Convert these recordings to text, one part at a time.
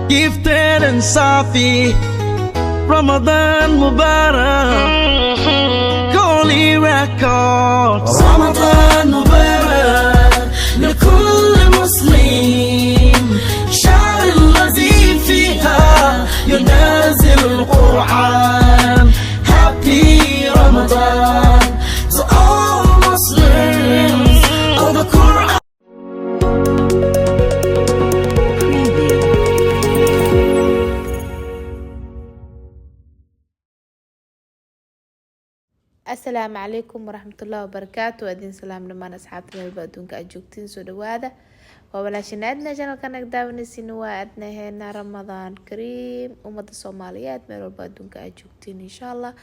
gifted and Safi. Ramadan Mubarak, Holy Records. Ramadan Mubarak لكل مسلم شهر الذي فيها ينزل القرآن. Happy Ramadan to all Muslims of the Quran. السلام عليكم ورحمة الله وبركاته. أدين سلام لما أصحابتنا البادون كأجوكتين سو دوادا وبلاشنا أدنا جنال كانك داوني سنوا أدنا هنا رمضان كريم ومدى الصوماليات ميرو البادون كأجوكتين إن شاء الله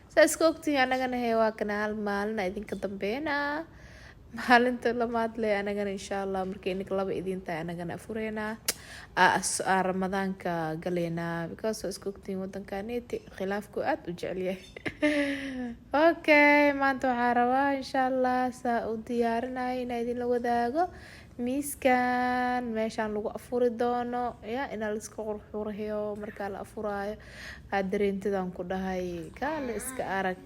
سأسكوكتين أنا غانا هيواكنا هالمالنا إذن كدنبينا maalinta lamaad le anagana insha Allah markii inik laba idin tahay anagana afureyna ramadaanka galeyna because isku ogtiin wadankaneeti khilaafku aad u jecel yahay. Okay, maanta waxaan rabaa insha Allah saa u diyaarinay inaan idin la wadaago miiskan meeshaan lagu afuri doono ya in la iska qurxurayo marka la afuraayo aad dareentidan ku dhahay kaal iska arag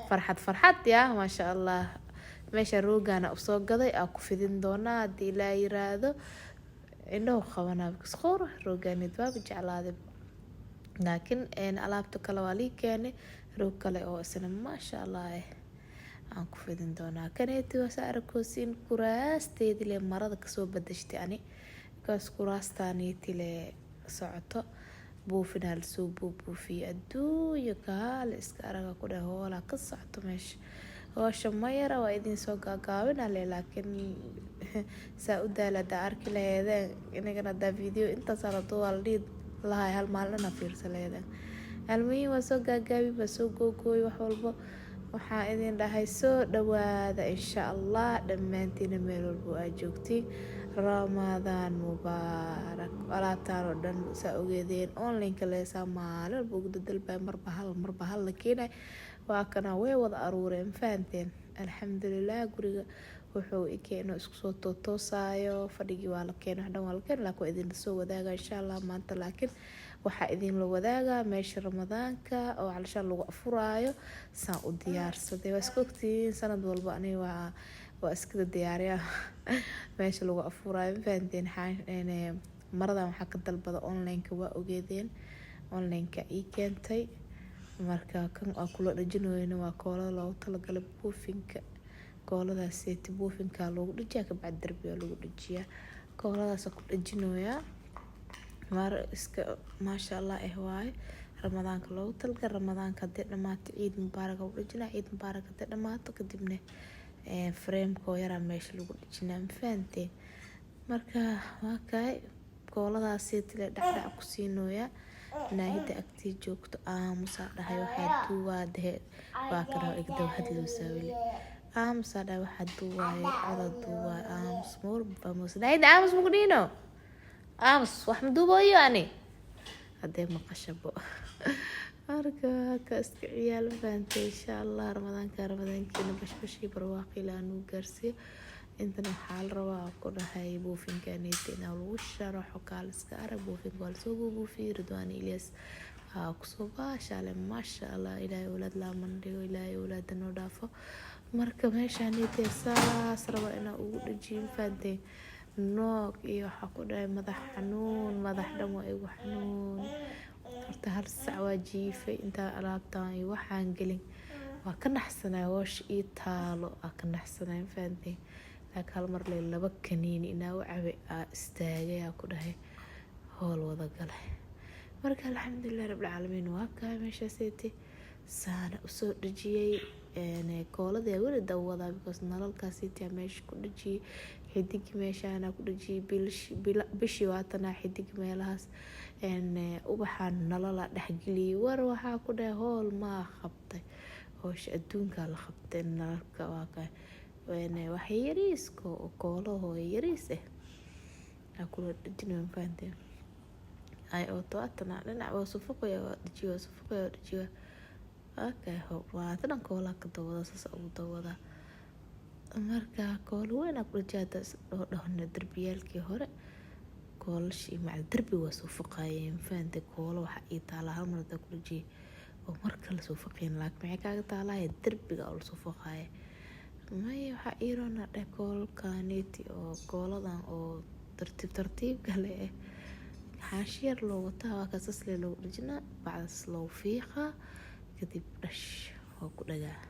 farxad ya ma sha Allah. meesha roogana usoo gaday aan ku fidin doonaa haddii ilaa yiraahdo indhahu qabanaa biskor roogaanid waa jeclaaday laakiin alaabta kale waa lii keenay roog kale oo isna maasha Allah aan ku fidin doonaa kaneeti waa saarkoosiin kuraasteedii le marada kasoo badashtay ani kaas kuraastaaniiti le socoto buufinaal soo buufiyo adduunyo kaale iska araga ku dhahay hoola ka socoto meesha hoosha mayara waa idin soo gaagaabinale laakiin saa u daalada arki laheedeen inagana daa video intaas ala duwal dhiid lahay hal maalina fiirsa laheedeen almuhiim waa soo gaagaabi ba soo googooy wax walba waxaa idin dhahay soo dhawaada insha Allah dhammaantiina meel walba aad joogtiin Ramadan Mubarak alaabtaan oo dhan saa ogeedeen online-ka leesaa maalin walba ugu dadalbaa marba hal la keenay waa kana way wada aruureen fahanteen alxamdulilah guriga wuxuu ikeeno isku soo toosaayo fadhigi waa la keenay wax dhan waa la keenay laakiin idin soo wadaaga insha Allah maanta laakiin waxa idin la wadaaga meesha ramadaanka oo calashaan lagu afuraayo saan u diyaarsaday waa isku ogtiin sanad walba ani waa iska diyaariya meesha lagu afuraayo fahanteen maradan waxaa ka dalbada online-ka waa ogeedeen online-ka ii keentay marka kan aan kula dhajinooyna waa koolada loogu talagalay buufinka kooladaas seeti buufinka loogu dhajiyaa ka bacdi darbiga lagu dhajiyaa kooladaas ku dhajinooyaa mar iska maasha Allah waaye ramadaanka loogu talagalay ramadaanka hadii dhamaato ciid mubaarak u dhajinaa ciid mubaarak hadii dhamaato kadibna frame-ko yara meesha lagu dhajinaa fahanteen marka waa kay kooladaas seeti la dhacdhac ku siinooyaa naahida agtii joogto aamusa dhahay waxaa duwaade waa kana igda hadloo saawili aamusa dhahay waxaa duwaaye ada duwaaye aamus moor bamus naahida aamus mugdino aamus wax maduubayo ani hadee maqashabo marka ka iska ciyaal faantay insha Allah ramadaankiina bashbashii barwaaqi laanu gaarsiyo intana waxaa la rabaa ku dhahay buufinkaneeti inaa lagu sharaxo kaaliska arag buufinka waa lasoo buufiyo Ridwaan Ilyas kusoo baashaale maasha Allah ilaahay awlaad laa mandhigo ilaahay awlaada noo dhaafo marka meeshaneeti saas raba inaa ugu dhajiyo faantay noog iyo waxaa ku dhahay madax xanuun madax dhan waa igu xanuun horta hal sac waa jiifay intaa alaabtaan iyo waxaan gelin waa ka naxsanaa hoosh ii taalo waa ka naxsanaa faantay laakiin hal mar lee laba kaniini inaa u cabe istaagay ku dhahay hool wada galay marka alxamdulilah rabbil caalamiin waa kaa meeshaaseti saana usoo dhajiyay koolada weli dawada because nalalkaaseti meesha ku dhajiyay xidigi meeshaana ku dhajiyay bishii waatana xidigi meelahaas ubaxaan nalala dhexgeliyay war waxaa ku dhahay hool maa qabtay hoosh adduunka la qabtay nalalka waa kaa wax yariis koolaho yariis kula dhajinaan fahanteen ay oo toatana dhinac waa sufuqaya waa dhajiyo okay waa tan koola ka dawada saas ugu dawada marka kool weyn ku dhajaada dhahna darbiyalkii hore koolashii macal darbi waa soo faqaayeen faantay koola waxa ii taala hal mar hadaa kula jiye oo mar kale soo faqeen laakiin maxay kaaga taalaya darbiga oo lasoo faqaaya maya waxaa iirona dheh koolkaneeti oo kooladan oo tartiib kale ah xaashi yar loo wataa waa kaasas lee loogu dhajinaa bacdaas loo fiiqaa kadib dhash oo ku dhagaa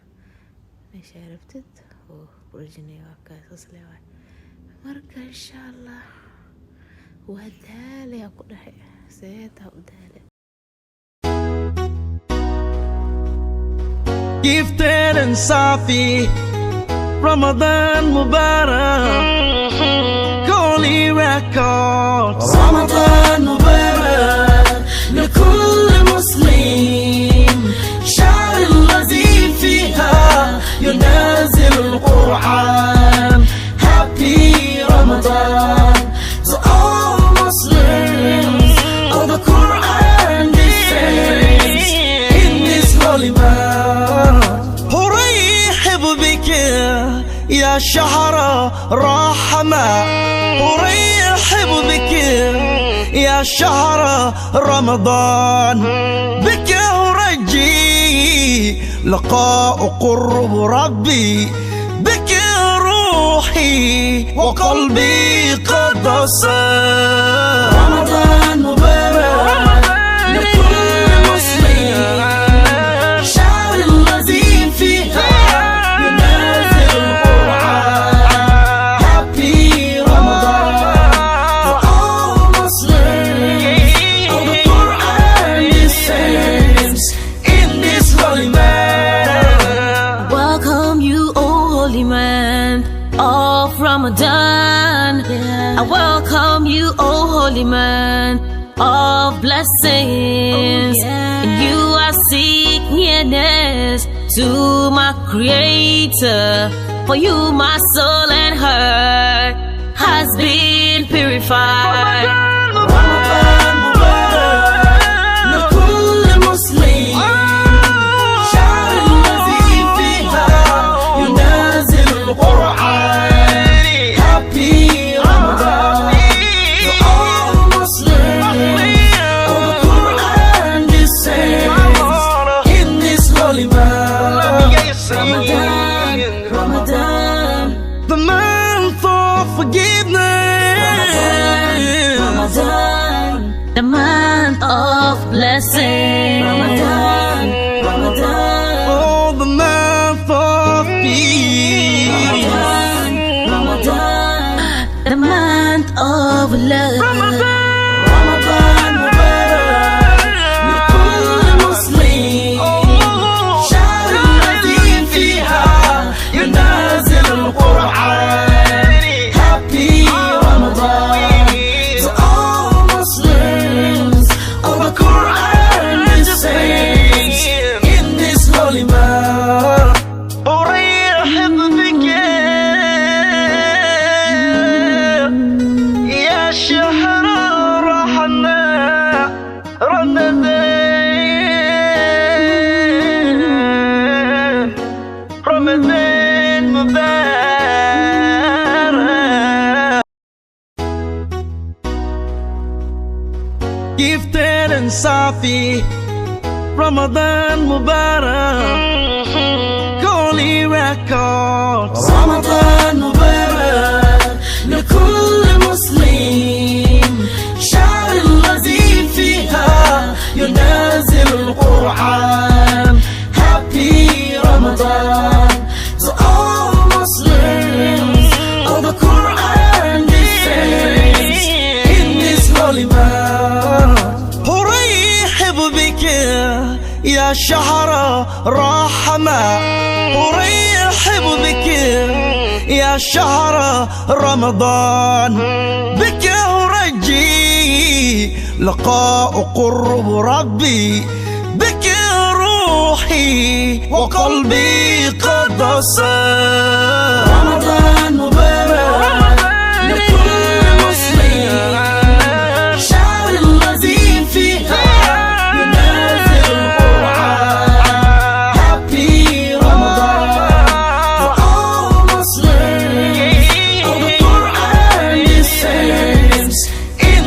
meesha rabtid oo ku dhajinaya waa kaasas lee waay marka insha allah waa daalay ku dhahay seetaa u daalay Gifted and Safi, Ramadan Mubarak, Holy Records. Ramadan Mubarak, لكل مسلم شعر الذي فيها ينازل القرآن. Happy Ramadan to all Muslims. All the Quran descends in this holy month. أرحب بك يا شهر رحمة، أرحب بك يا شهر رمضان، بك أرجي لقاء قرب ربي، بك روحي وقلبي قد صار. رمضان مبارك لكل مسلم شعر الذي فيها ينازل القرآن. Happy Ramadan to all Muslims. All the Quran descends in this holy month. Welcome you, O holy man of Ramadan. I welcome you, O holy man of blessings. And you I seek nearness to my Creator. For you my soul and heart has been purified. رمضان مبارك لكل مسلم شعر الذي فيها ينازل القرآن. Happy Ramadan to all Muslims. All the Quran descends in this holy month. Ramadan, Ramadan, the month of forgiveness. Ramadan, the month of blessing. Ramadan, Ramadan, Oh, the month of peace. Ramadan, Ramadan, the month of love. رمضان مبارك لكل مسلم شعر الذي فيها ينازل القرآن. Happy Ramadan to all Muslims. All the Quran descends in this holy month. أرحب بك يا شهر رحمة، رمضان، رمضان مبارك. Gifted and Safi, Ramadan Mubarak, Holy Records. Ramadan Mubarak لكل مسلم شعر الذي فيها ينازل القرآن. Happy Ramadan to all Muslims. All the Quran descends in this holy month. أرحب بك يا شهر رحمة، أرحب بك يا شهر رمضان، بك أرجي لقاء قرب ربي، بك روحي وقلبي قد صار. رمضان مبارك لكل مسلم شعر الذي فيها ينازل القرآن. Happy Ramadan to all Muslims. All the Quran descends in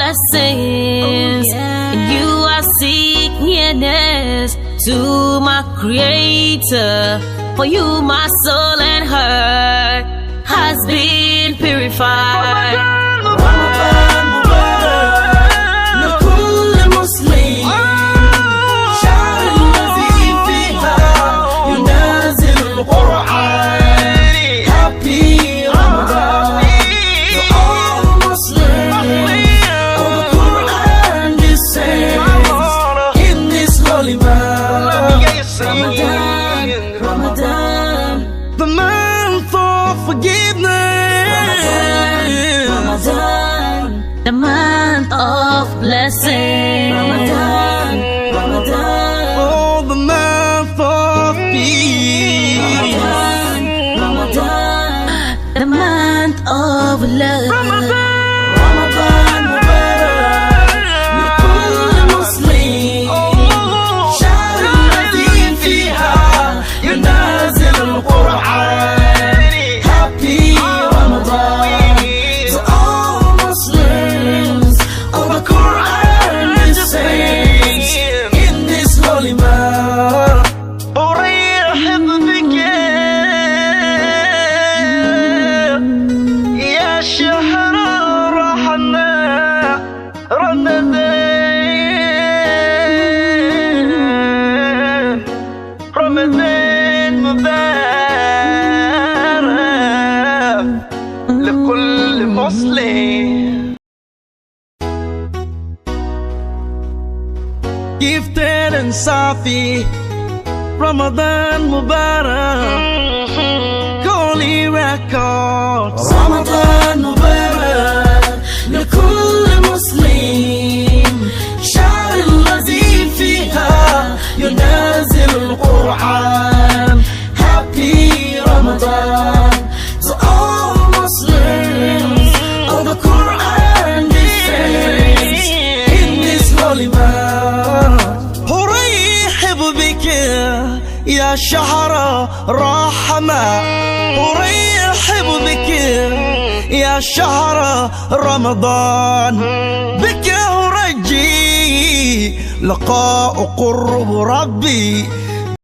blessings. And you I seek nearness to my Creator. For you my soul and heart has been purified. رمضان مبارك لكل مسلم شهر الذي فيها ينازل القرآن. Happy Ramadan to all Muslims. All the Quran descends in this holy month. Ramadan, Ramadan, The month of forgiveness. Ramadan, the month of blessing. Ramadan, Ramadan, Oh, the month of peace. Ramadan, the month of love. رمضان مبارك لكل مسلم شهر الذي فيها ينازل القرآن. Happy Ramadan to all Muslims. All the Quran descends in this holy month. أرحب بك يا شهر الرحمة رمضان. رمضان مبارك لكل مسلم. Gifted and Safi, Ramadan Mubarak, Holy Records. Ramadan Mubarak لكل مسلم شهر الذي فيها ينازل القرآن. Happy Ramadan to all Muslims. All the Quran descends in this holy month. أرحب بك يا شهر رحمة. أرحب بك يا شهر رمضان. بك أرجي لقاء قرب ربي.